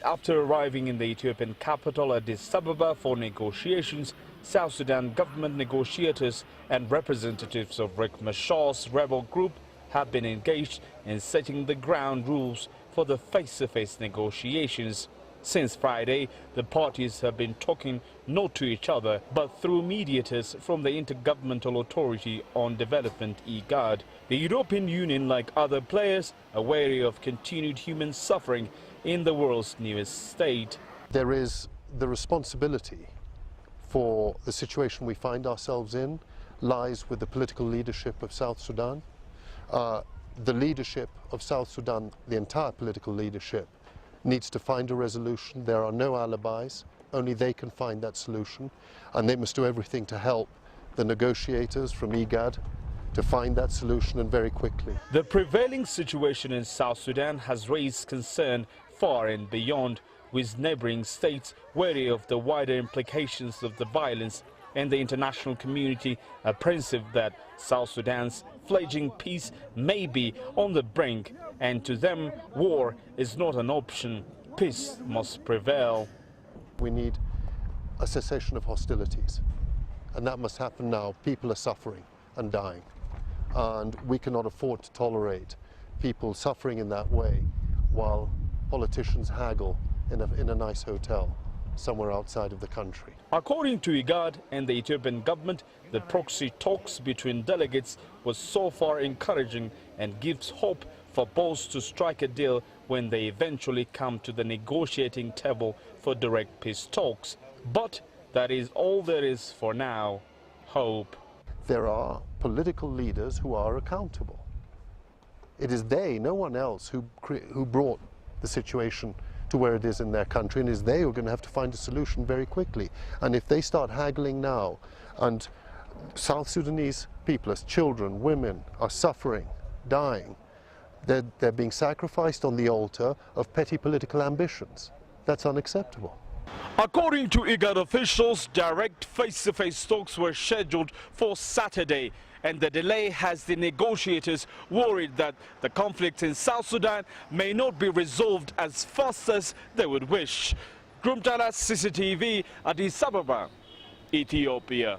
after arriving in the Ethiopian capital Addis Ababa for negotiations, South Sudan government negotiators and representatives of Riek Machar's rebel group have been engaged in setting the ground rules for the face-to-face negotiations. Since Friday, the parties have been talking not to each other, but through mediators from the Intergovernmental Authority on Development, IGAD. The European Union, like other players, are wary of continued human suffering in the world's newest state. There is the responsibility for the situation we find ourselves in lies with the political leadership of South Sudan. The leadership of South Sudan, the entire political leadership, needs to find a resolution. There are no alibis. Only they can find that solution, and they must do everything to help the negotiators from IGAD to find that solution, and very quickly. The prevailing situation in South Sudan has raised concern far and beyond, with neighboring states wary of the wider implications of the violence, and the international community apprehensive that South Sudan's fledgling peace may be on the brink, and to them war is not an option. Peace must prevail. We need a cessation of hostilities, and that must happen now. People are suffering and dying, and we cannot afford to tolerate people suffering in that way while politicians haggle in a nice hotel somewhere outside of the country. According to IGAD and the Ethiopian government, the proxy talks between delegates was so far encouraging and gives hope for both to strike a deal when they eventually come to the negotiating table for direct peace talks. But that is all there is for now. Hope. There are political leaders who are accountable. It is they, no one else, who brought the situation to where it is in their country, and it is they who are going to have to find a solution very quickly. And if they start haggling now, and South Sudanese people, as children, women, are suffering, dying, they're being sacrificed on the altar of petty political ambitions. That's unacceptable. According to IGAD officials, direct face-to-face talks were scheduled for Saturday, and the delay has the negotiators worried that the conflict in South Sudan may not be resolved as fast as they would wish. Girum Chala, CCTV, Addis Ababa, Ethiopia.